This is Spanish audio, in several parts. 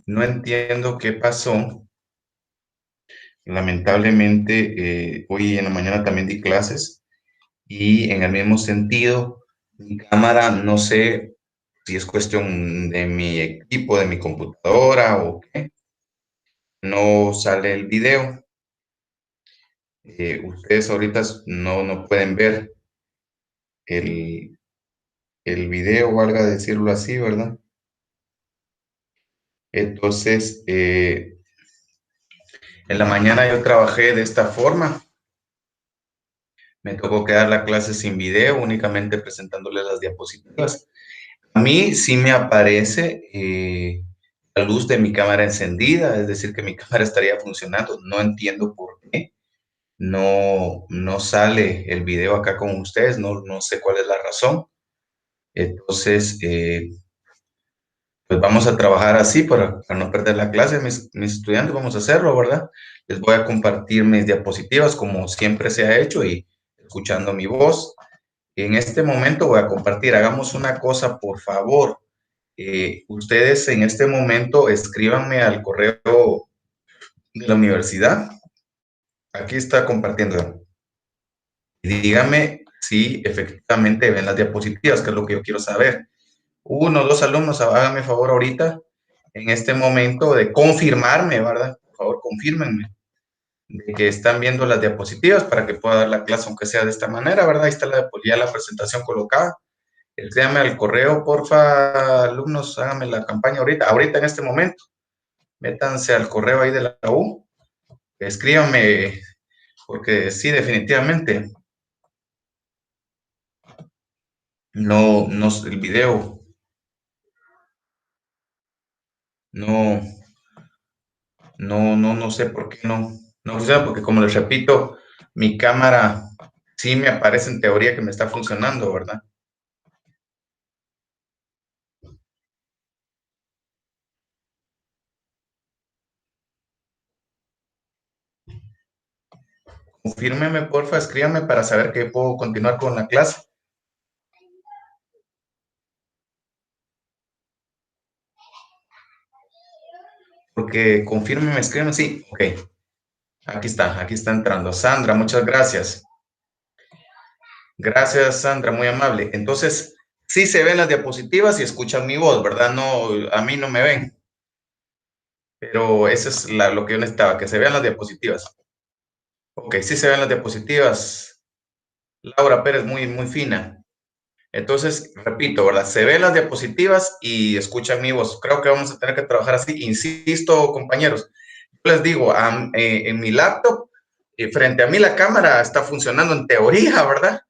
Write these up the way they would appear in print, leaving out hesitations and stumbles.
No entiendo qué pasó. Lamentablemente, hoy en la mañana también di clases y en el mismo sentido, mi cámara, no sé si es cuestión de mi equipo, de mi computadora o qué, no sale el video. Ustedes ahorita no pueden ver el, el video, valga decirlo así, ¿verdad? Entonces, en la mañana yo trabajé de esta forma. Me tocó quedar la clase sin video, únicamente presentándoles las diapositivas. A mí sí me aparece la luz de mi cámara encendida, es decir, que mi cámara estaría funcionando. No entiendo por qué. No sale el video acá con ustedes, no sé cuál es la razón. Entonces, pues vamos a trabajar así para no perder la clase. Mis estudiantes vamos a hacerlo, ¿verdad? Les voy a compartir mis diapositivas como siempre se ha hecho y escuchando mi voz. En este momento voy a compartir. Hagamos una cosa, por favor. Ustedes en este momento escríbanme al correo de la universidad. Aquí está compartiendo. Y díganme si efectivamente ven las diapositivas, que es lo que yo quiero saber. Uno, dos alumnos, háganme favor ahorita, en este momento, de confirmarme, ¿verdad? Por favor, confírmenme de que están viendo las diapositivas para que pueda dar la clase, aunque sea de esta manera, ¿verdad? Ahí está ya la presentación colocada. Escríbame al correo, porfa, alumnos, háganme la campaña ahorita en este momento. Métanse al correo ahí de la U, escríbanme, porque sí, definitivamente, el video, no, no sé por qué no funciona, porque como les repito, mi cámara sí me aparece en teoría que me está funcionando, ¿verdad? Confírmeme, porfa, escríbame para saber que puedo continuar con la clase. Porque confírmeme, escríbeme, sí, ok. Aquí está entrando. Sandra, muchas gracias. Gracias, Sandra, muy amable. Entonces, sí se ven las diapositivas y escuchan mi voz, ¿verdad? No, a mí no me ven, pero eso es lo que yo necesitaba, que se vean las diapositivas. Ok, sí se ven las diapositivas. Laura Pérez, muy fina. Entonces, repito, ¿verdad? Se ven las diapositivas y escuchan mi voz. Creo que vamos a tener que trabajar así. Insisto, compañeros, yo les digo, en mi laptop, frente a mí la cámara está funcionando en teoría, ¿verdad?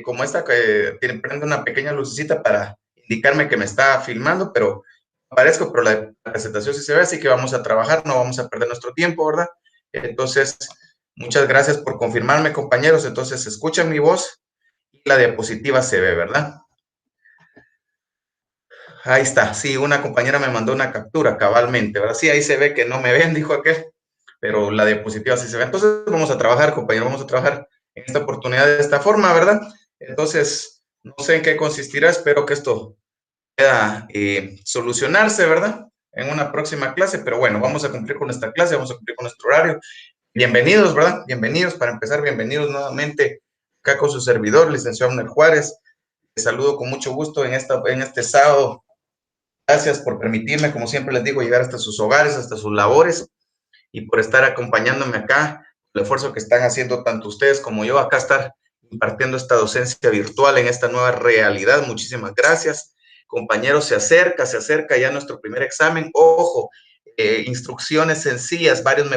Como esta que prende una pequeña lucecita para indicarme que me está filmando, pero aparezco, pero la presentación sí se ve, así que vamos a trabajar, no vamos a perder nuestro tiempo, ¿verdad? Entonces, muchas gracias por confirmarme, compañeros. Entonces, escuchan mi voz y la diapositiva se ve, ¿verdad? Ahí está, sí, una compañera me mandó una captura cabalmente, ¿verdad? Sí, ahí se ve que no me ven, dijo aquel, pero la diapositiva sí se ve. Entonces, vamos a trabajar, compañero, vamos a trabajar en esta oportunidad de esta forma, ¿verdad? Entonces, no sé en qué consistirá, espero que esto pueda solucionarse, ¿verdad? En una próxima clase, pero bueno, vamos a cumplir con esta clase, vamos a cumplir con nuestro horario. Bienvenidos, ¿verdad? Bienvenidos, para empezar, bienvenidos nuevamente acá con su servidor, licenciado Abner Juárez. Les saludo con mucho gusto en este sábado. Gracias por permitirme, como siempre les digo, llegar hasta sus hogares, hasta sus labores y por estar acompañándome acá, el esfuerzo que están haciendo tanto ustedes como yo acá estar impartiendo esta docencia virtual en esta nueva realidad. Muchísimas gracias. Compañeros, se acerca ya nuestro primer examen. Ojo, instrucciones sencillas, varios me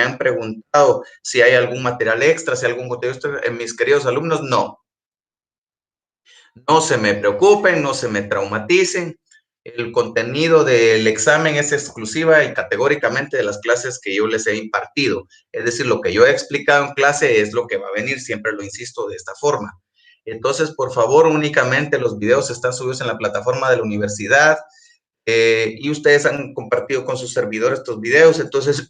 han preguntado si hay algún material extra, si hay algún contenido extra. Mis queridos alumnos, no se me preocupen, no se me traumaticen. El contenido del examen es exclusiva y categóricamente de las clases que yo les he impartido. Es decir, lo que yo he explicado en clase es lo que va a venir, siempre lo insisto de esta forma. Entonces, por favor, únicamente los videos están subidos en la plataforma de la universidad y ustedes han compartido con sus servidores estos videos. Entonces,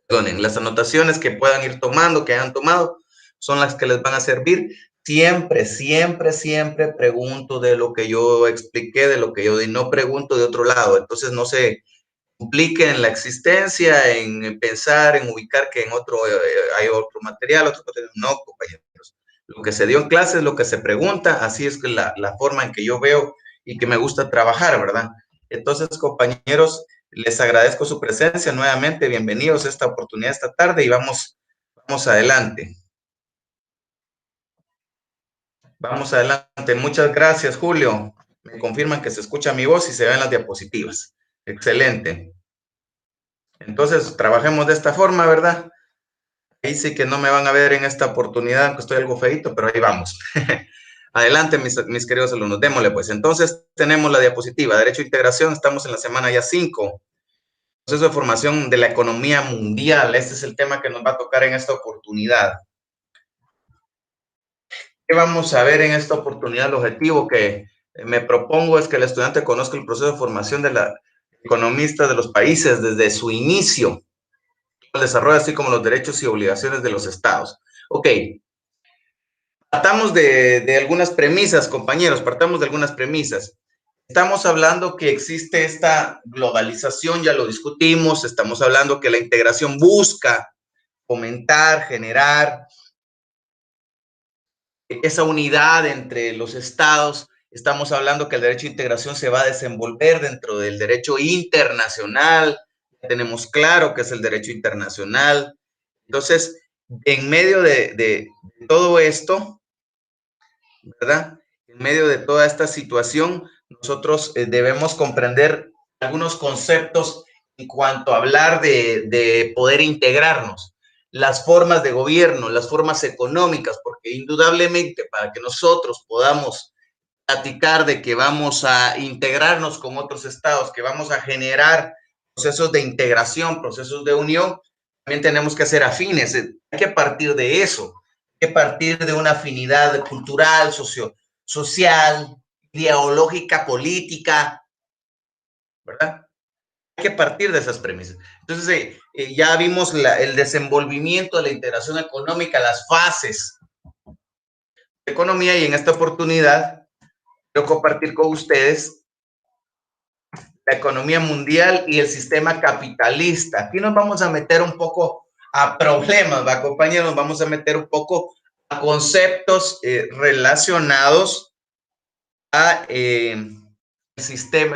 perdonen, las anotaciones que puedan ir tomando, que hayan tomado, son las que les van a servir. siempre pregunto de lo que yo expliqué, de lo que yo di, no pregunto de otro lado. Entonces no se complique en la existencia, en pensar, en ubicar que en otro hay otro material, otro material. No, compañeros. Lo que se dio en clase es lo que se pregunta, así es que la forma en que yo veo y que me gusta trabajar, ¿verdad? Entonces, compañeros, les agradezco su presencia nuevamente, bienvenidos a esta oportunidad esta tarde y vamos adelante. Vamos adelante. Muchas gracias, Julio. Me confirman que se escucha mi voz y se ven las diapositivas. Excelente. Entonces, trabajemos de esta forma, ¿verdad? Ahí sí que no me van a ver en esta oportunidad, que estoy algo feito, pero ahí vamos. Adelante, mis queridos alumnos, démosle pues. Entonces, tenemos la diapositiva, Derecho a Integración, estamos en la semana ya 5. Proceso de formación de la economía mundial, este es el tema que nos va a tocar en esta oportunidad. ¿Qué vamos a ver en esta oportunidad? El objetivo que me propongo es que el estudiante conozca el proceso de formación de la economista de los países desde su inicio, el desarrollo, así como los derechos y obligaciones de los estados. Ok, partamos de algunas premisas, compañeros, partamos de algunas premisas. Estamos hablando que existe esta globalización, ya lo discutimos, estamos hablando que la integración busca fomentar, generar esa unidad entre los estados. Estamos hablando que el derecho de integración se va a desenvolver dentro del derecho internacional. Tenemos claro que es el derecho internacional. Entonces, en medio de todo esto, ¿verdad? En medio de toda esta situación, nosotros debemos comprender algunos conceptos en cuanto a hablar de poder integrarnos, las formas de gobierno, las formas económicas, porque indudablemente para que nosotros podamos platicar de que vamos a integrarnos con otros estados, que vamos a generar procesos de integración, procesos de unión, también tenemos que ser afines. Hay que partir de eso, hay que partir de una afinidad cultural, social, ideológica, política, ¿verdad? Hay que partir de esas premisas. Entonces, ya vimos el desenvolvimiento de la integración económica, las fases de economía, y en esta oportunidad quiero compartir con ustedes la economía mundial y el sistema capitalista. Aquí nos vamos a meter un poco a problemas, ¿va, compañeros? Nos vamos a meter un poco a conceptos relacionados a el sistema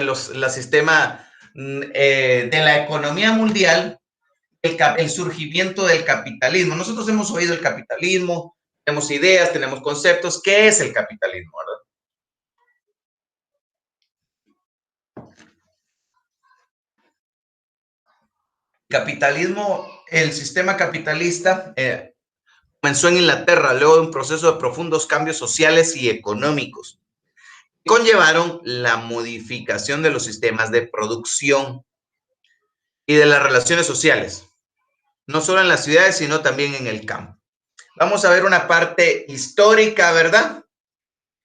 de la economía mundial, el surgimiento del capitalismo. Nosotros hemos oído el capitalismo, tenemos ideas, tenemos conceptos. ¿Qué es el capitalismo, verdad? Capitalismo, el sistema capitalista comenzó en Inglaterra luego de un proceso de profundos cambios sociales y económicos que conllevaron la modificación de los sistemas de producción y de las relaciones sociales, no solo en las ciudades, sino también en el campo. Vamos a ver una parte histórica, ¿verdad?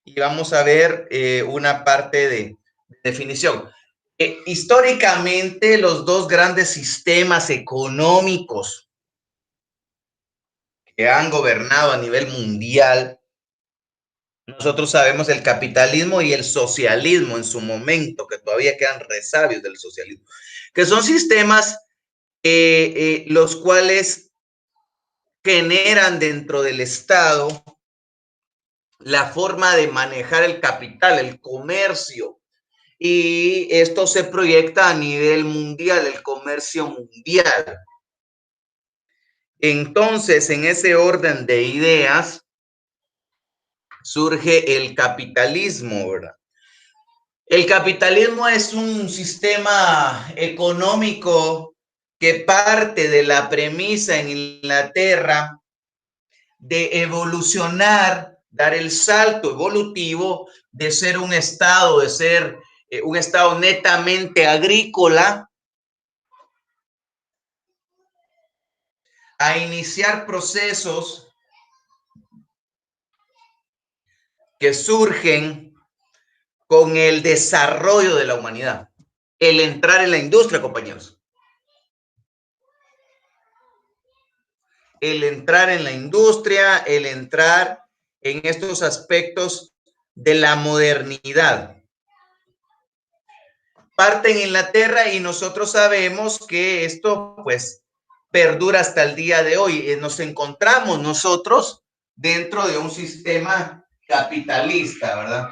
Y vamos a ver una parte de definición. Históricamente, los dos grandes sistemas económicos que han gobernado a nivel mundial, nosotros sabemos el capitalismo y el socialismo en su momento, que todavía quedan resabios del socialismo, que son sistemas los cuales generan dentro del Estado la forma de manejar el capital, el comercio, y esto se proyecta a nivel mundial, el comercio mundial. Entonces, en ese orden de ideas, surge el capitalismo, ¿verdad? El capitalismo es un sistema económico que parte de la premisa en Inglaterra de evolucionar, dar el salto evolutivo de ser un estado, un estado netamente agrícola, a iniciar procesos que surgen con el desarrollo de la humanidad, el entrar en la industria, compañeros. El entrar en la industria, el entrar en estos aspectos de la modernidad. Parte en Inglaterra y nosotros sabemos que esto pues perdura hasta el día de hoy. Nos encontramos nosotros dentro de un sistema capitalista, ¿verdad?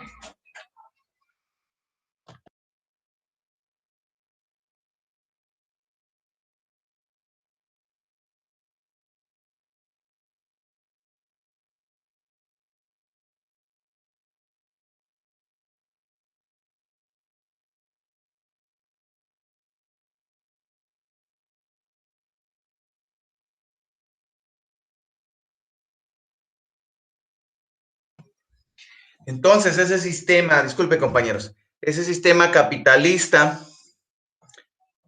Entonces, ese sistema, disculpe compañeros, ese sistema capitalista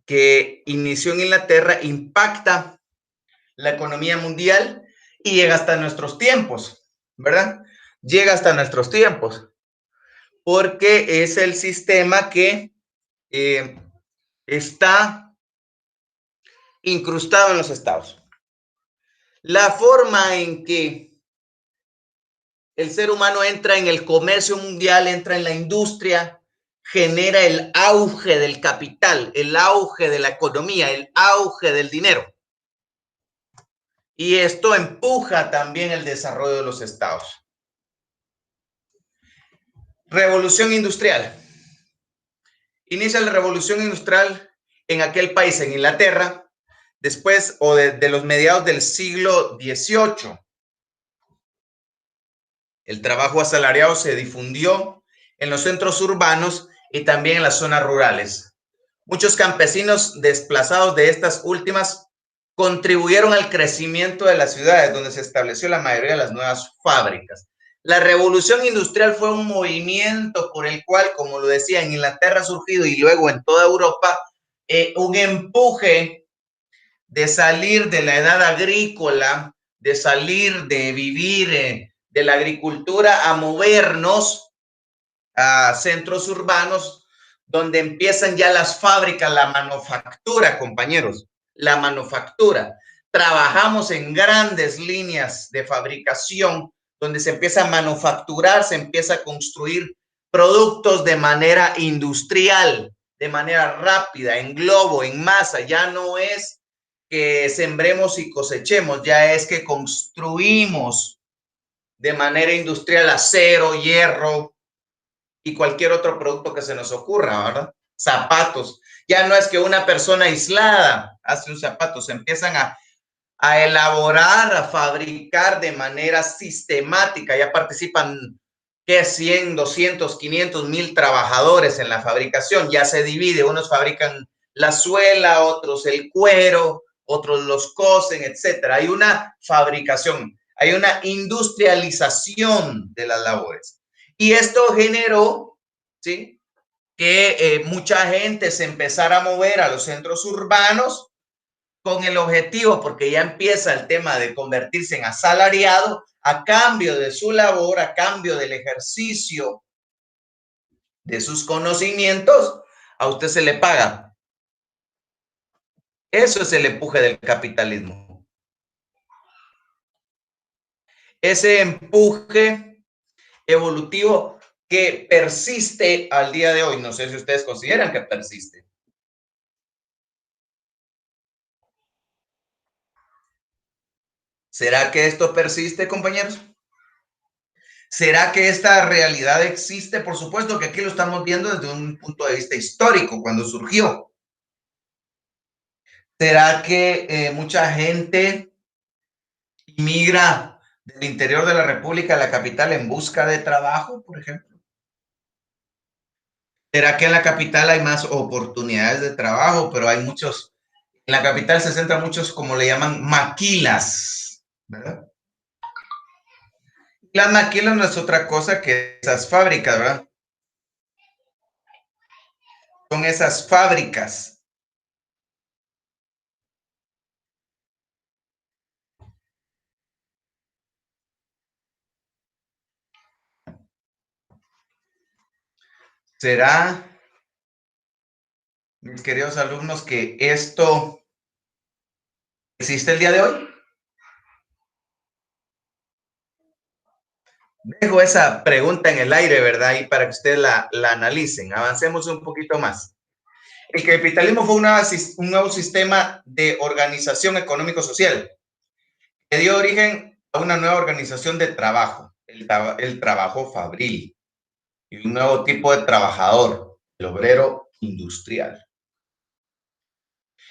que inició en Inglaterra impacta la economía mundial y llega hasta nuestros tiempos, ¿verdad? Llega hasta nuestros tiempos, porque es el sistema que eh, está incrustado en los estados. La forma en que el ser humano entra en el comercio mundial, entra en la industria, genera el auge del capital, el auge de la economía, el auge del dinero. Y esto empuja también el desarrollo de los estados. Revolución industrial. Inicia la revolución industrial en aquel país, en Inglaterra, después o de los mediados del siglo XVIII. El trabajo asalariado se difundió en los centros urbanos y también en las zonas rurales. Muchos campesinos desplazados de estas últimas contribuyeron al crecimiento de las ciudades donde se estableció la mayoría de las nuevas fábricas. La revolución industrial fue un movimiento por el cual, como lo decía, en Inglaterra ha surgido y luego en toda Europa, un empuje de salir de la edad agrícola, de salir de vivir de la agricultura a movernos a centros urbanos donde empiezan ya las fábricas, la manufactura, compañeros, la manufactura. Trabajamos en grandes líneas de fabricación donde se empieza a manufacturar, se empieza a construir productos de manera industrial, de manera rápida, en globo, en masa. Ya no es que sembremos y cosechemos, ya es que construimos de manera industrial acero, hierro y cualquier otro producto que se nos ocurra, ¿verdad? Zapatos. Ya no es que una persona aislada hace un zapato, se empiezan a elaborar, a fabricar de manera sistemática, ya participan que 100, 200, 500, 1000 trabajadores en la fabricación, ya se divide, unos fabrican la suela, otros el cuero, otros los cosen, etcétera. Hay una fabricación, hay una industrialización de las labores. Y esto generó, ¿sí?, que mucha gente se empezara a mover a los centros urbanos con el objetivo, porque ya empieza el tema de convertirse en asalariado, a cambio de su labor, a cambio del ejercicio de sus conocimientos, a usted se le paga. Eso es el empuje del capitalismo. Ese empuje evolutivo que persiste al día de hoy. No sé si ustedes consideran que persiste. ¿Será que esto persiste, compañeros? ¿Será que esta realidad existe? Por supuesto que aquí lo estamos viendo desde un punto de vista histórico, cuando surgió. ¿Será que mucha gente migra del interior de la República a la capital en busca de trabajo, por ejemplo? ¿Será que en la capital hay más oportunidades de trabajo, pero hay muchos, en la capital se centran muchos, como le llaman, maquilas, ¿verdad? Las maquilas no es otra cosa que esas fábricas, ¿verdad? Son esas fábricas. ¿Será, mis queridos alumnos, que esto existe el día de hoy? Dejo esa pregunta en el aire, ¿verdad? Y para que ustedes la analicen. Avancemos un poquito más. El capitalismo fue un nuevo sistema de organización económico-social que dio origen a una nueva organización de trabajo, el trabajo fabril, y un nuevo tipo de trabajador, el obrero industrial.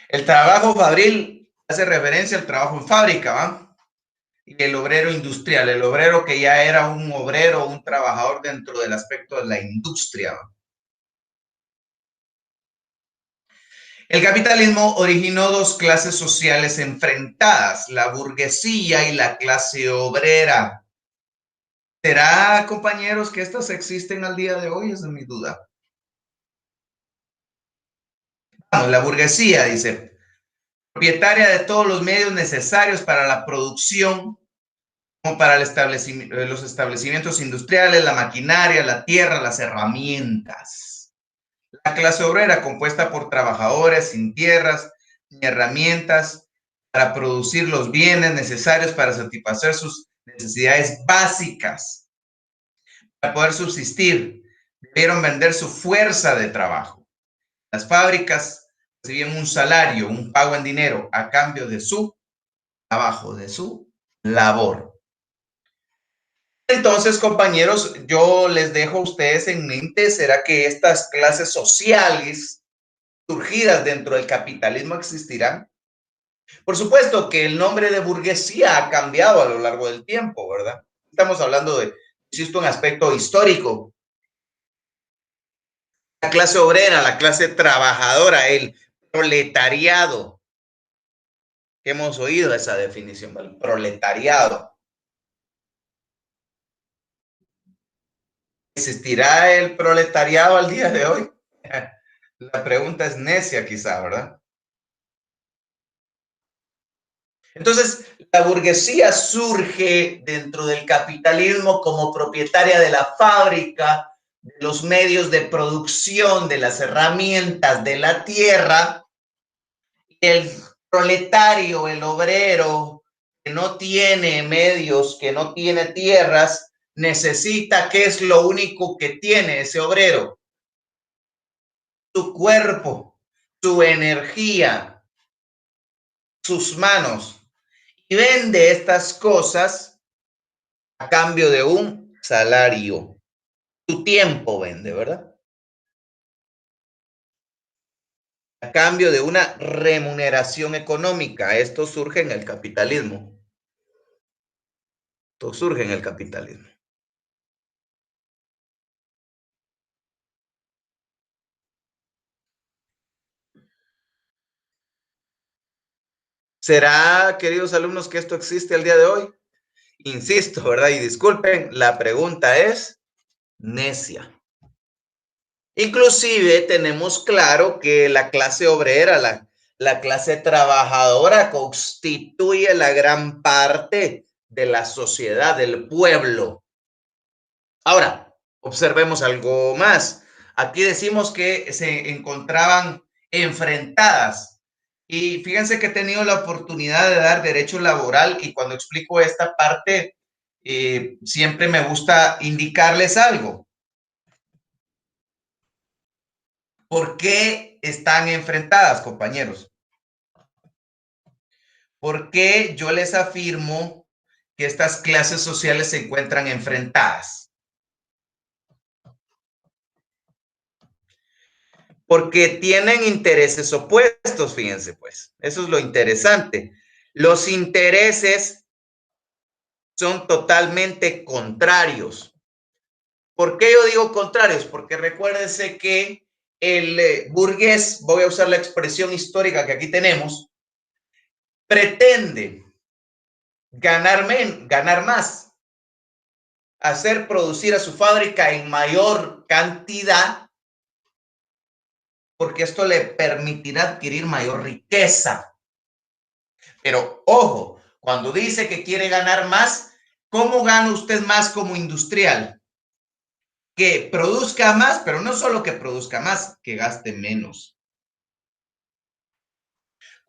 El trabajo fabril hace referencia al trabajo en fábrica, ¿va? Y el obrero industrial, el obrero que ya era un obrero, un trabajador dentro del aspecto de la industria, ¿va? El capitalismo originó dos clases sociales enfrentadas, la burguesía y la clase obrera. ¿Será, compañeros, que estas existen al día de hoy? Esa es mi duda. Vamos, la burguesía, dice, propietaria de todos los medios necesarios para la producción, como para los establecimientos industriales, la maquinaria, la tierra, las herramientas. La clase obrera, compuesta por trabajadores sin tierras ni herramientas para producir los bienes necesarios para satisfacer sus necesidades básicas. Para poder subsistir, debieron vender su fuerza de trabajo. Las fábricas recibían un salario, un pago en dinero a cambio de su trabajo, de su labor. Entonces, compañeros, yo les dejo a ustedes en mente, ¿será que estas clases sociales surgidas dentro del capitalismo existirán? Por supuesto que el nombre de burguesía ha cambiado a lo largo del tiempo, ¿verdad? Estamos hablando de, insisto, un aspecto histórico. La clase obrera, la clase trabajadora, el proletariado. Hemos oído esa definición, el proletariado. ¿Existirá el proletariado al día de hoy? La pregunta es necia quizá, ¿verdad? Entonces, la burguesía surge dentro del capitalismo como propietaria de la fábrica, de los medios de producción, de las herramientas, de la tierra. El proletario, el obrero, que no tiene medios, que no tiene tierras, necesita, ¿qué es lo único que tiene ese obrero? Su cuerpo, su energía, sus manos. Y vende estas cosas a cambio de un salario. Tu tiempo vende, ¿verdad? A cambio de una remuneración económica. Esto surge en el capitalismo. Esto surge en el capitalismo. ¿Será, queridos alumnos, que esto existe al día de hoy? Insisto, ¿verdad? Y disculpen, la pregunta es necia. Inclusive tenemos claro que la clase obrera, la clase trabajadora constituye la gran parte de la sociedad, del pueblo. Ahora, observemos algo más. Aquí decimos que se encontraban enfrentadas. Y fíjense que he tenido la oportunidad de dar derecho laboral y cuando explico esta parte, siempre me gusta indicarles algo. ¿Por qué están enfrentadas, compañeros? ¿Por qué yo les afirmo que estas clases sociales se encuentran enfrentadas? Porque tienen intereses opuestos, fíjense pues. Eso es lo interesante. Los intereses son totalmente contrarios. ¿Por qué yo digo contrarios? Porque recuérdense que el burgués, voy a usar la expresión histórica que aquí tenemos, pretende ganar más, hacer producir a su fábrica en mayor cantidad, porque esto le permitirá adquirir mayor riqueza. Pero ojo, cuando dice que quiere ganar más, ¿cómo gana usted más como industrial? Que produzca más, pero no solo que produzca más, que gaste menos.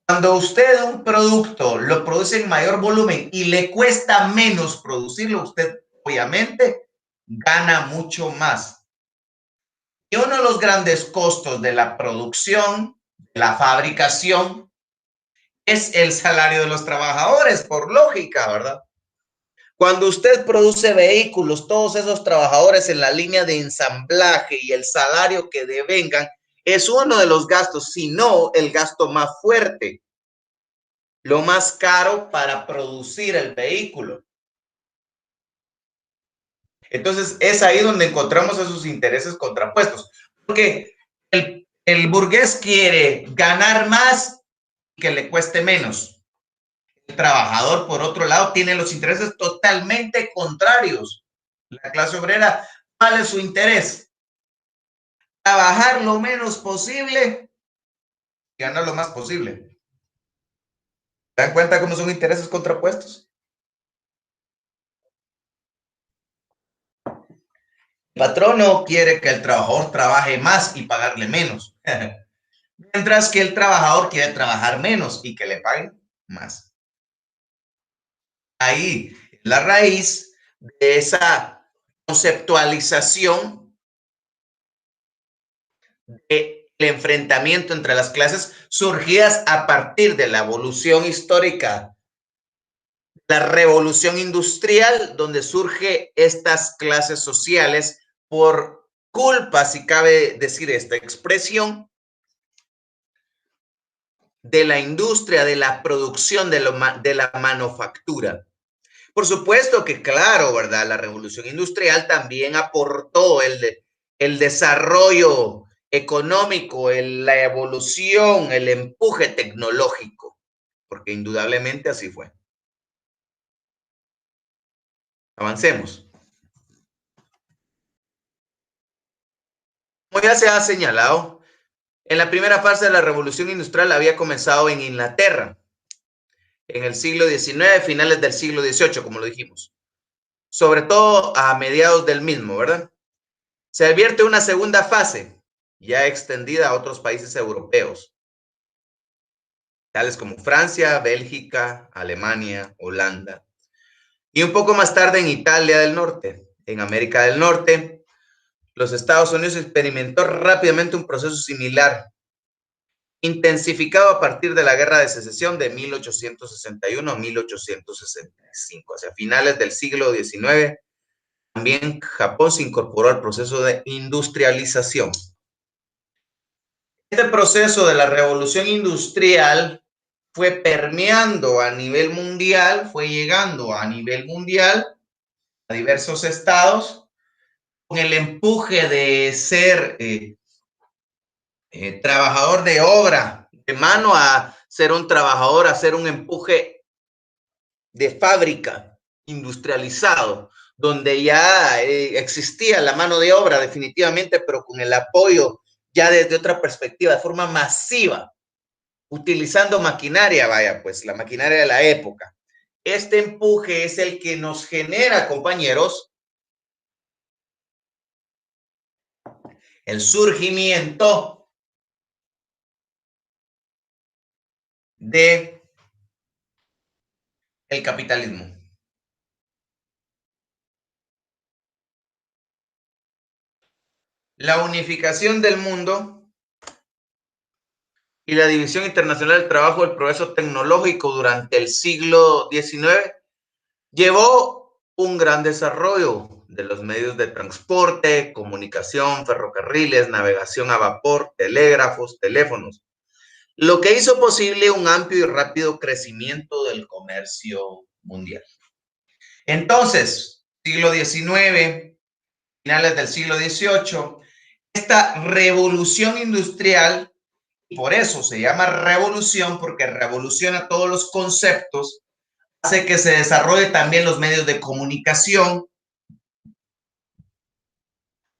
Cuando usted un producto lo produce en mayor volumen y le cuesta menos producirlo, usted obviamente gana mucho más. Y uno de los grandes costos de la producción, de la fabricación, es el salario de los trabajadores, por lógica, ¿verdad? Cuando usted produce vehículos, todos esos trabajadores en la línea de ensamblaje y el salario que devengan es uno de los gastos, si no el gasto más fuerte, lo más caro para producir el vehículo. Entonces es ahí donde encontramos esos intereses contrapuestos, porque el burgués quiere ganar más y que le cueste menos. El trabajador, por otro lado, tiene los intereses totalmente contrarios. La clase obrera, ¿cuál es su interés? Trabajar lo menos posible y ganar lo más posible. ¿Se dan cuenta cómo son intereses contrapuestos? El patrón no quiere que el trabajador trabaje más y pagarle menos, mientras que el trabajador quiere trabajar menos y que le paguen más. Ahí la raíz de esa conceptualización del enfrentamiento entre las clases surgidas a partir de la evolución histórica, la revolución industrial, donde surge estas clases sociales por culpa, si cabe decir esta expresión, de la industria, de la producción, de la manufactura. Por supuesto que, claro, ¿verdad? La revolución industrial también aportó el desarrollo económico, la evolución, el empuje tecnológico, porque indudablemente así fue. Avancemos. Como ya se ha señalado, en la primera fase de la revolución industrial había comenzado en Inglaterra, en el siglo XIX, finales del siglo XVIII, como lo dijimos, sobre todo a mediados del mismo, ¿verdad? Se advierte una segunda fase, ya extendida a otros países europeos, tales como Francia, Bélgica, Alemania, Holanda, y un poco más tarde en Italia del Norte. En América del Norte, los Estados Unidos experimentó rápidamente un proceso similar, intensificado a partir de la Guerra de Secesión de 1861 a 1865. Hacia finales del siglo XIX, también Japón se incorporó al proceso de industrialización. Este proceso de la revolución industrial fue permeando a nivel mundial, fue llegando a nivel mundial a diversos estados con el empuje de ser trabajador de obra, de mano a ser un trabajador, a ser un empuje de fábrica industrializado, donde ya existía la mano de obra definitivamente, pero con el apoyo ya desde otra perspectiva, de forma masiva, utilizando maquinaria, vaya, pues la maquinaria de la época. Este empuje es el que nos genera, compañeros, el surgimiento de el capitalismo. La unificación del mundo y la división internacional del trabajo del progreso tecnológico durante el siglo XIX llevó un gran desarrollo de los medios de transporte, comunicación, ferrocarriles, navegación a vapor, telégrafos, teléfonos, lo que hizo posible un amplio y rápido crecimiento del comercio mundial. Entonces, siglo XIX, finales del siglo XVIII, esta revolución industrial, y por eso se llama revolución, porque revoluciona todos los conceptos, hace que se desarrolle también los medios de comunicación,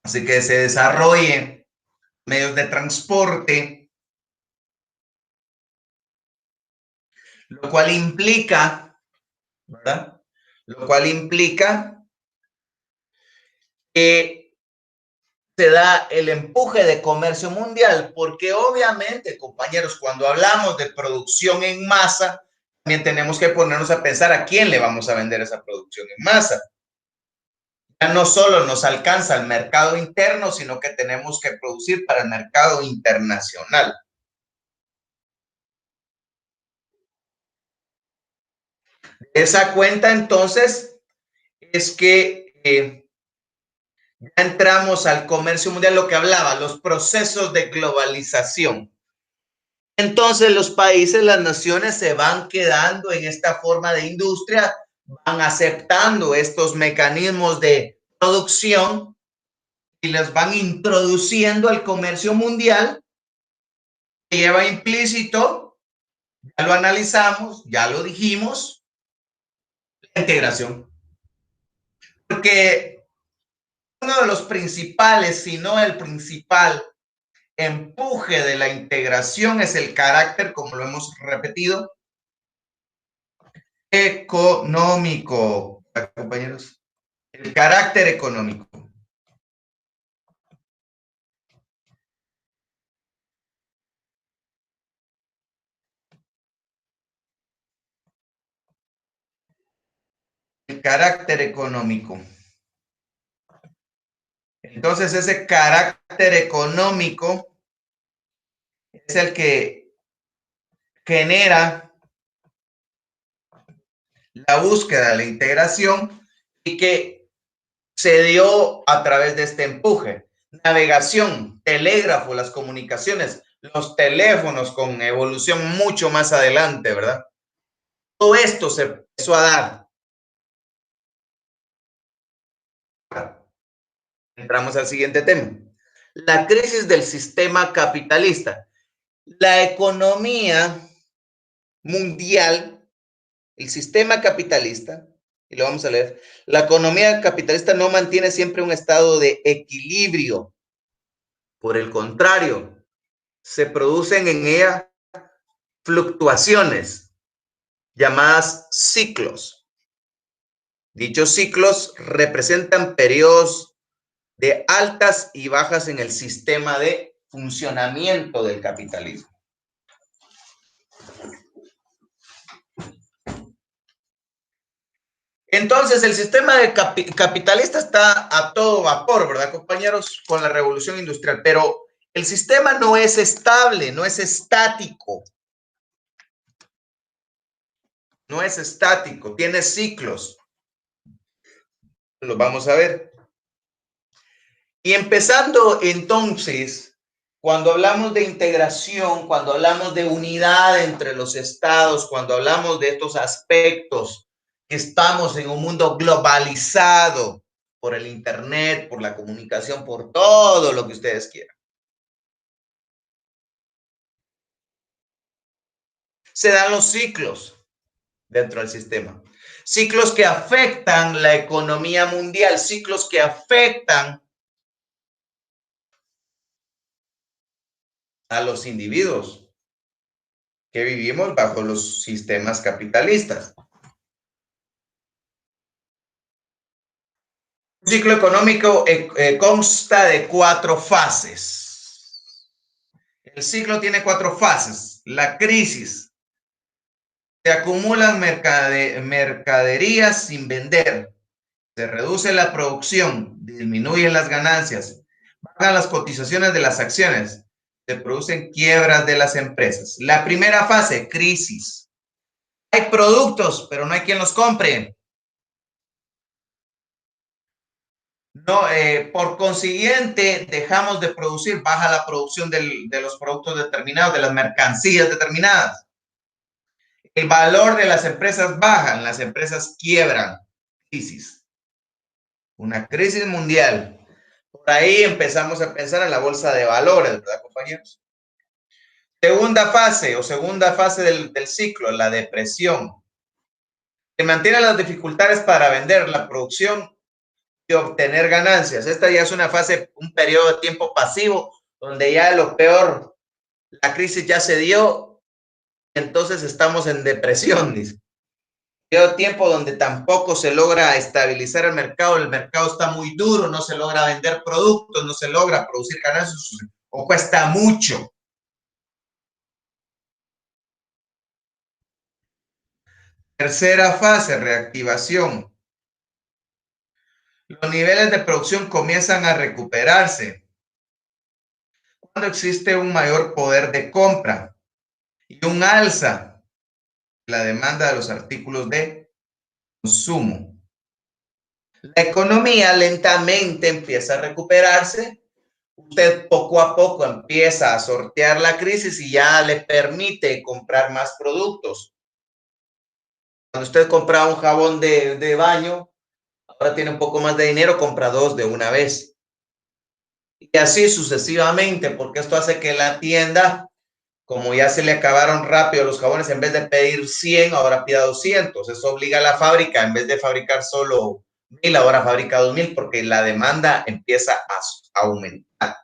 hace que se desarrolle medios de transporte, lo cual implica, ¿verdad? Lo cual implica que se da el empuje de comercio mundial, porque obviamente, compañeros, cuando hablamos de producción en masa, también tenemos que ponernos a pensar a quién le vamos a vender esa producción en masa. Ya no solo nos alcanza el mercado interno, sino que tenemos que producir para el mercado internacional. Esa cuenta entonces es que ya entramos al comercio mundial, lo que hablaba, los procesos de globalización. Entonces los países, las naciones se van quedando en esta forma de industria, van aceptando estos mecanismos de producción y los van introduciendo al comercio mundial, que lleva implícito, ya lo analizamos, ya lo dijimos, la integración. Porque uno de los principales, si no el principal empuje de la integración es el carácter, como lo hemos repetido, económico, compañeros. El carácter económico. El carácter económico. Entonces, ese carácter económico es el que genera la búsqueda de la integración y que se dio a través de este empuje. Navegación, telégrafo, las comunicaciones, los teléfonos con evolución mucho más adelante, ¿verdad? Todo esto se empezó a dar. Entramos al siguiente tema. La crisis del sistema capitalista. La economía mundial, el sistema capitalista, y lo vamos a leer, la economía capitalista no mantiene siempre un estado de equilibrio. Por el contrario, se producen en ella fluctuaciones llamadas ciclos. Dichos ciclos representan periodos de altas y bajas en el sistema de funcionamiento del capitalismo. Entonces, el sistema de capitalista está a todo vapor, ¿verdad, compañeros? Con la revolución industrial, pero el sistema no es estable, no es estático. No es estático, tiene ciclos. Los vamos a ver. Y empezando entonces, cuando hablamos de integración, cuando hablamos de unidad entre los estados, cuando hablamos de estos aspectos, estamos en un mundo globalizado por el Internet, por la comunicación, por todo lo que ustedes quieran. Se dan los ciclos dentro del sistema. Ciclos que afectan la economía mundial, ciclos que afectan a los individuos que vivimos bajo los sistemas capitalistas. Un ciclo económico consta de 4 fases. El ciclo tiene 4 fases. La crisis. Se acumulan mercaderías sin vender. Se reduce la producción, disminuyen las ganancias, bajan las cotizaciones de las acciones, se producen quiebras de las empresas. La primera fase, crisis. Hay productos, pero no hay quien los compre. No, por consiguiente, dejamos de producir, baja la producción de los productos determinados, de las mercancías determinadas. El valor de las empresas baja, las empresas quiebran. Crisis. Una crisis mundial. Por ahí empezamos a pensar en la bolsa de valores, ¿verdad, compañeros? Segunda fase del ciclo, la depresión. Se mantienen las dificultades para vender la producción y obtener ganancias. Esta ya es una fase, un periodo de tiempo pasivo, donde ya lo peor, la crisis ya se dio, entonces estamos en depresión, dice. Periodo de tiempo donde tampoco se logra estabilizar el mercado está muy duro, no se logra vender productos, no se logra producir ganancias o cuesta mucho. Tercera fase, reactivación. Los niveles de producción comienzan a recuperarse cuando existe un mayor poder de compra y un alza en la demanda de los artículos de consumo. La economía lentamente empieza a recuperarse. Usted poco a poco empieza a sortear la crisis y ya le permite comprar más productos. Cuando usted compra un jabón de baño, ahora tiene un poco más de dinero, compra dos de una vez. Y así sucesivamente, porque esto hace que la tienda, como ya se le acabaron rápido los jabones, en vez de pedir 100, ahora pida 200. Eso obliga a la fábrica, en vez de fabricar solo 1000, ahora fabrica 2000, porque la demanda empieza a aumentar.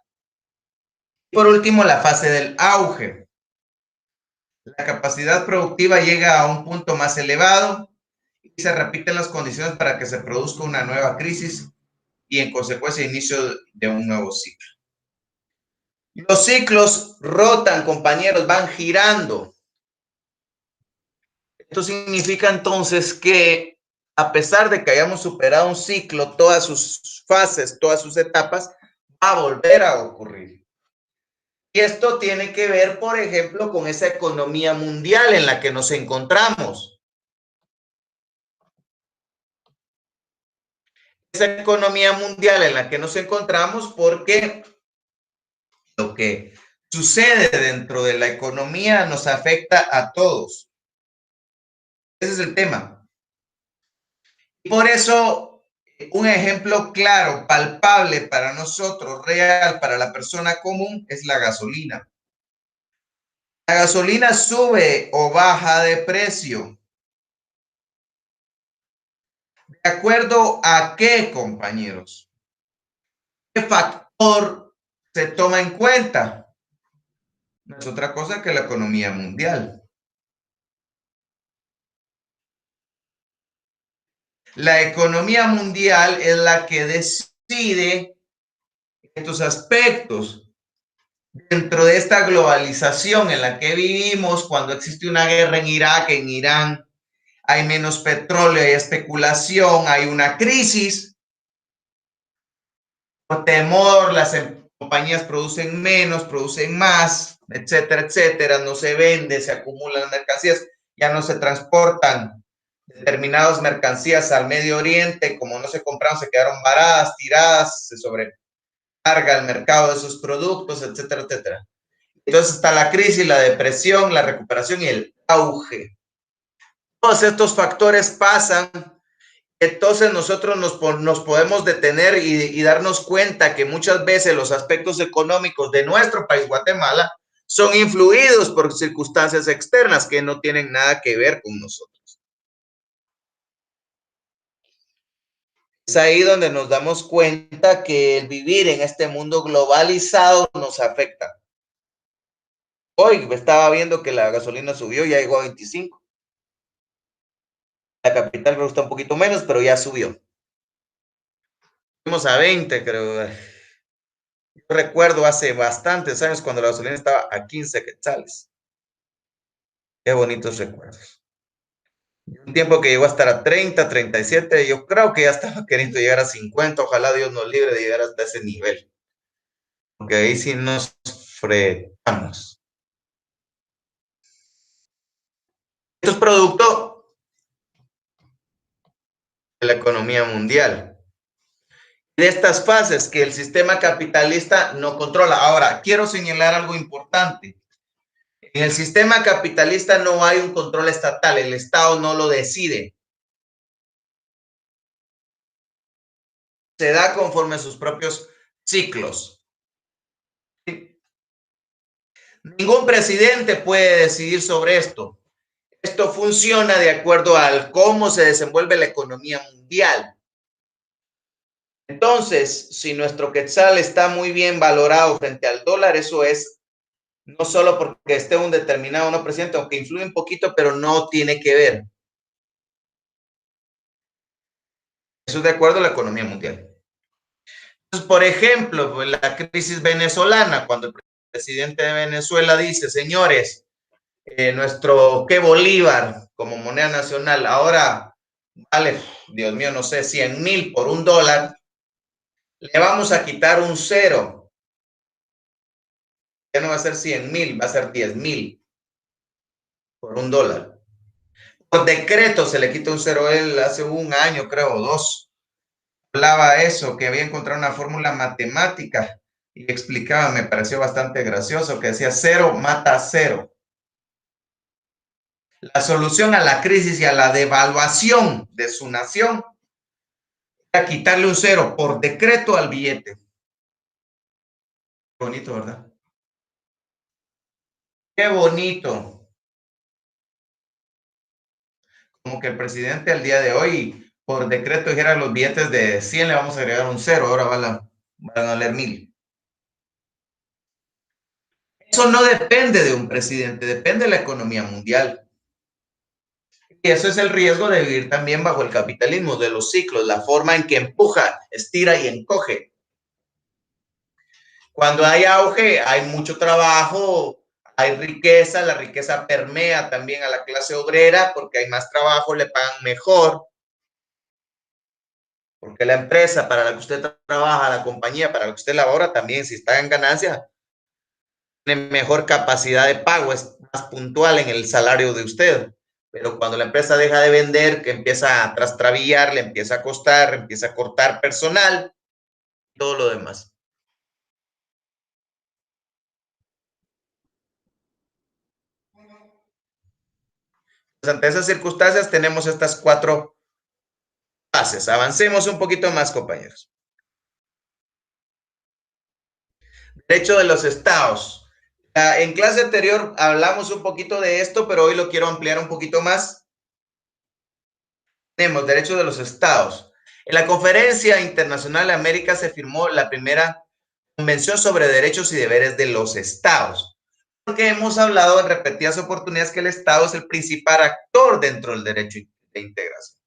Por último, la fase del auge. La capacidad productiva llega a un punto más elevado y se repiten las condiciones para que se produzca una nueva crisis y en consecuencia inicio de un nuevo ciclo. Los ciclos rotan, compañeros, van girando. Esto significa entonces que a pesar de que hayamos superado un ciclo, todas sus fases, todas sus etapas, va a volver a ocurrir. Y esto tiene que ver, por ejemplo, con esa economía mundial en la que nos encontramos. Esa economía mundial en la que nos encontramos porque lo que sucede dentro de la economía nos afecta a todos. Ese es el tema. Y por eso, un ejemplo claro, palpable para nosotros, real, para la persona común, es la gasolina. La gasolina sube o baja de precio. ¿De acuerdo a qué, compañeros? ¿Qué factor se toma en cuenta? No es otra cosa que la economía mundial. La economía mundial es la que decide estos aspectos. Dentro de esta globalización en la que vivimos, cuando existe una guerra en Irak, en Irán, hay menos petróleo, hay especulación, hay una crisis. Por temor, las compañías producen menos, producen más, etcétera, etcétera. No se vende, se acumulan mercancías, ya no se transportan determinadas mercancías al Medio Oriente, como no se compraron, se quedaron varadas, tiradas, se sobrecarga el mercado de esos productos, etcétera, etcétera. Entonces está la crisis, la depresión, la recuperación y el auge. Todos estos factores pasan, entonces nosotros nos podemos detener y darnos cuenta que muchas veces los aspectos económicos de nuestro país, Guatemala, son influidos por circunstancias externas que no tienen nada que ver con nosotros. Es ahí donde nos damos cuenta que el vivir en este mundo globalizado nos afecta. Hoy estaba viendo que la gasolina subió, ya llegó a 25. La capital creo que está un poquito menos, pero ya subió. Fuimos a 20, creo. Yo recuerdo hace bastantes años cuando la gasolina estaba a 15 quetzales. Qué bonitos recuerdos. Un tiempo que llegó a estar a 30, 37, yo creo que ya estaba queriendo llegar a 50. Ojalá Dios nos libre de llegar hasta ese nivel. Porque ahí sí nos fretamos. Esto es producto de la economía mundial. De estas fases que el sistema capitalista no controla. Ahora, quiero señalar algo importante. En el sistema capitalista no hay un control estatal, el Estado no lo decide. Se da conforme a sus propios ciclos. Ningún presidente puede decidir sobre esto. Esto funciona de acuerdo al cómo se desenvuelve la economía mundial. Entonces, si nuestro quetzal está muy bien valorado frente al dólar, eso es no solo porque esté un determinado no presidente, aunque influye un poquito, pero no tiene que ver. Eso es de acuerdo a la economía mundial. Entonces, por ejemplo, la crisis venezolana, cuando el presidente de Venezuela dice, señores, nuestro que Bolívar como moneda nacional ahora vale Dios mío, no sé, 100,000 por $1, le vamos a quitar un cero. Ya no va a ser 100,000, va a ser 10,000 por $1. Por decreto se le quita un cero. Él hace un año, creo, o dos, hablaba eso, que había encontrado una fórmula matemática y explicaba, me pareció bastante gracioso, que decía cero mata cero. La solución a la crisis y a la devaluación de su nación era quitarle un cero por decreto al billete. Bonito, ¿verdad? Qué bonito. Como que el presidente al día de hoy, por decreto, dijera los billetes de 100 le vamos a agregar un cero, ahora van a valer 1,000. Eso no depende de un presidente, depende de la economía mundial. Y eso es el riesgo de vivir también bajo el capitalismo, de los ciclos, la forma en que empuja, estira y encoge. Cuando hay auge, hay mucho trabajo, hay riqueza, la riqueza permea también a la clase obrera porque hay más trabajo, le pagan mejor, porque la empresa para la que usted trabaja, la compañía para la que usted labora, también si está en ganancia, tiene mejor capacidad de pago, es más puntual en el salario de usted. Pero cuando la empresa deja de vender, que empieza a trastrabillar, le empieza a costar, empieza a cortar personal, todo lo demás. Pues ante esas circunstancias tenemos estas cuatro fases. Avancemos un poquito más, compañeros. Derecho de los estados. En clase anterior hablamos un poquito de esto, pero hoy lo quiero ampliar un poquito más. Tenemos derecho de los estados. En la Conferencia Internacional de América se firmó la primera Convención sobre Derechos y Deberes de los Estados, porque hemos hablado en repetidas oportunidades que el Estado es el principal actor dentro del derecho de integración.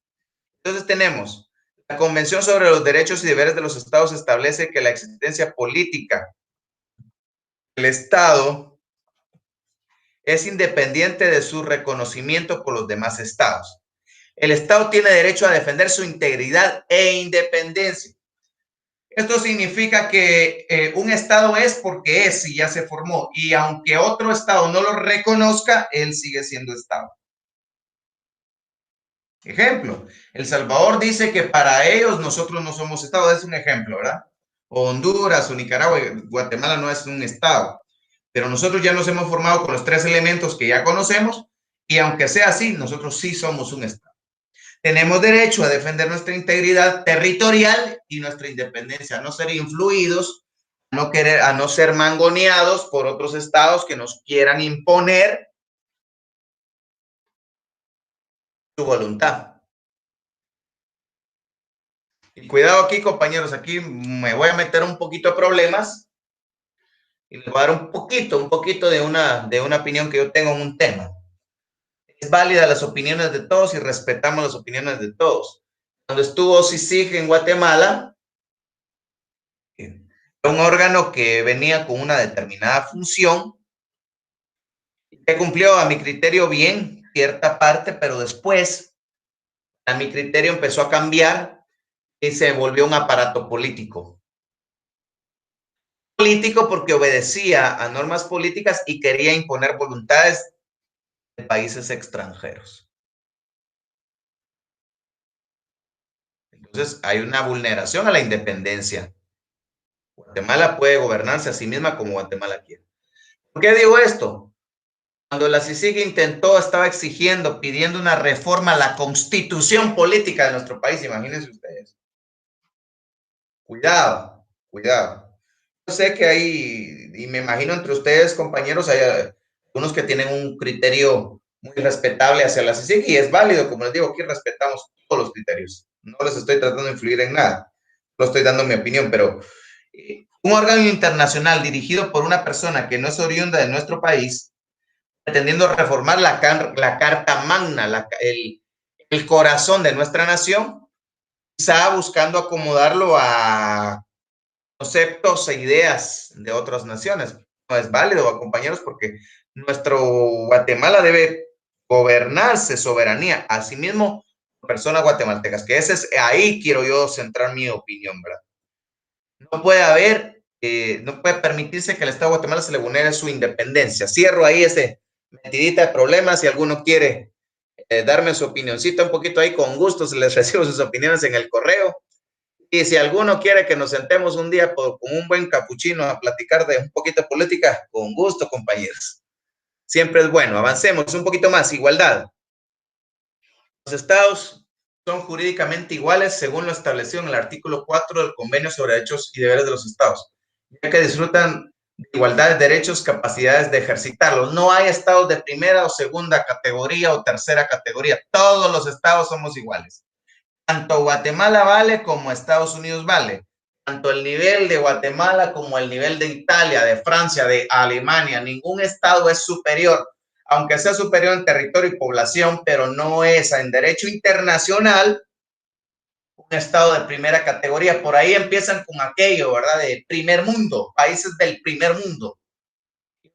Entonces tenemos la Convención sobre los Derechos y Deberes de los Estados establece que la existencia política del Estado es independiente de su reconocimiento por los demás estados. El Estado tiene derecho a defender su integridad e independencia. Esto significa que un Estado es porque es y ya se formó, y aunque otro Estado no lo reconozca, él sigue siendo Estado. Ejemplo, El Salvador dice que para ellos nosotros no somos Estado, es un ejemplo, ¿verdad? O Honduras o Nicaragua, Guatemala no es un Estado, pero nosotros ya nos hemos formado con los tres elementos que ya conocemos, y aunque sea así, nosotros sí somos un Estado. Tenemos derecho a defender nuestra integridad territorial y nuestra independencia, a no ser influidos, a no ser mangoneados por otros estados que nos quieran imponer su voluntad. Y cuidado aquí, compañeros, aquí me voy a meter un poquito de problemas y les voy a dar un poquito de una opinión que yo tengo en un tema. Es válida las opiniones de todos y respetamos las opiniones de todos. Cuando estuvo CICIG en Guatemala, un órgano que venía con una determinada función, que cumplió a mi criterio bien cierta parte, pero después a mi criterio empezó a cambiar y se volvió un aparato político. Político porque obedecía a normas políticas y quería imponer voluntades de países extranjeros. Entonces hay una vulneración a la independencia. Guatemala puede gobernarse a sí misma como Guatemala quiere. ¿Por qué digo esto? Cuando la CICIG intentó, estaba exigiendo, pidiendo una reforma a la constitución política de nuestro país, imagínense ustedes. Cuidado, cuidado. Yo sé que hay, y me imagino entre ustedes, compañeros, hay algunos que tienen un criterio muy respetable hacia la CICIG y es válido, como les digo, aquí respetamos todos los criterios. No les estoy tratando de influir en nada, no estoy dando mi opinión, pero un órgano internacional dirigido por una persona que no es oriunda de nuestro país, pretendiendo reformar la Carta Magna, el corazón de nuestra nación, quizá buscando acomodarlo a conceptos e ideas de otras naciones. No es válido, compañeros, porque nuestro Guatemala debe gobernarse soberanía a sí mismo personas guatemaltecas, que ahí quiero yo centrar mi opinión, ¿verdad? No puede haber, no puede permitirse que el Estado de Guatemala se le vulnere su independencia. Cierro ahí ese metidita de problemas. Si alguno quiere darme su opinioncita un poquito ahí, con gusto se les recibo sus opiniones en el correo. Y si alguno quiere que nos sentemos un día con un buen capuchino a platicar de un poquito de política, con gusto, compañeros. Siempre es bueno. Avancemos un poquito más. Igualdad. Los estados son jurídicamente iguales según lo establecido en el artículo 4 del Convenio sobre Derechos y Deberes de los Estados, ya que disfrutan de igualdad de derechos, capacidades de ejercitarlos. No hay estados de primera o segunda categoría o tercera categoría. Todos los estados somos iguales. Tanto Guatemala vale como Estados Unidos vale. Tanto el nivel de Guatemala como el nivel de Italia, de Francia, de Alemania. Ningún estado es superior, aunque sea superior en territorio y población, pero no es en derecho internacional un estado de primera categoría. Por ahí empiezan con aquello, ¿verdad? De primer mundo, países del primer mundo.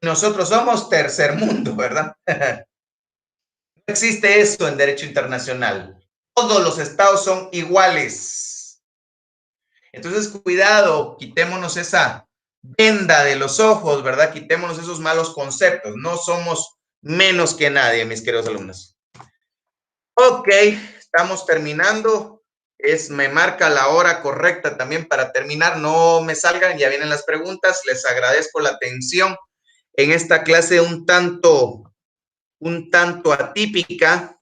Nosotros somos tercer mundo, ¿verdad? No existe eso en derecho internacional. Todos los estados son iguales. Entonces, cuidado, quitémonos esa venda de los ojos, ¿verdad? Quitémonos esos malos conceptos. No somos menos que nadie, mis queridos alumnos. Ok, estamos terminando. Me marca la hora correcta también para terminar. No me salgan, ya vienen las preguntas. Les agradezco la atención en esta clase un tanto atípica,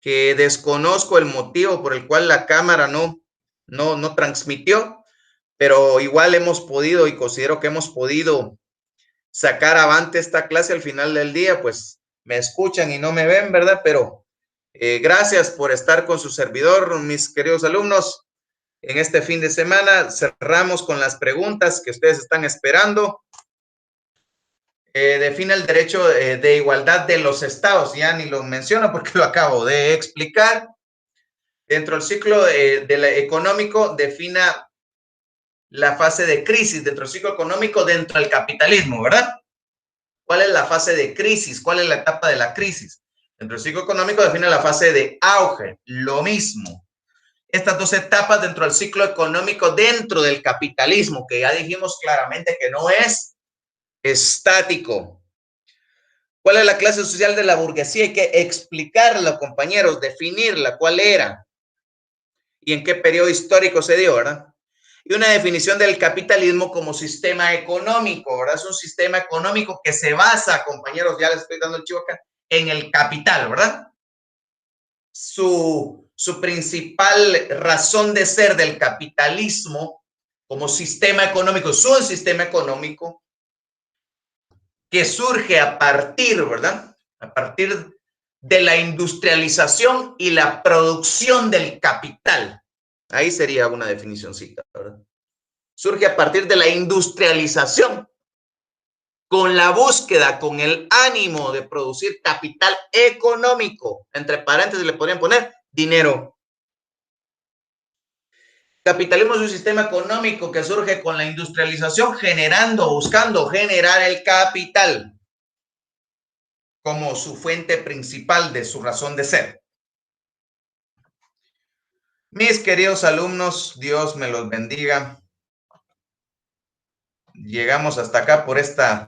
que desconozco el motivo por el cual la cámara no transmitió, pero igual hemos podido y considero que hemos podido sacar avante esta clase al final del día. Pues me escuchan y no me ven, ¿verdad? Pero gracias por estar con su servidor, mis queridos alumnos. En este fin de semana cerramos con las preguntas que ustedes están esperando. Define el derecho de igualdad de los estados. Ya ni lo menciono porque lo acabo de explicar. Dentro del ciclo económico, defina la fase de crisis dentro del ciclo económico, dentro del capitalismo, ¿verdad? ¿Cuál es la fase de crisis? ¿Cuál es la etapa de la crisis? Dentro del ciclo económico define la fase de auge, lo mismo. Estas dos etapas dentro del ciclo económico, dentro del capitalismo, que ya dijimos claramente que no es estático. ¿Cuál es la clase social de la burguesía? Hay que explicarla, compañeros, definirla, cuál era y en qué periodo histórico se dio, ¿verdad? Y una definición del capitalismo como sistema económico, ¿verdad? Es un sistema económico que se basa, compañeros, ya les estoy dando el chivo acá, en el capital, ¿verdad? Su principal razón de ser del capitalismo como sistema económico es un sistema económico que surge a partir, ¿verdad? A partir de la industrialización y la producción del capital. Ahí sería una definicióncita, ¿verdad? Surge a partir de la industrialización, con la búsqueda, con el ánimo de producir capital económico. Entre paréntesis le podrían poner dinero. Capitalismo es un sistema económico que surge con la industrialización, buscando generar el capital como su fuente principal de su razón de ser. Mis queridos alumnos, Dios me los bendiga. Llegamos hasta acá por esta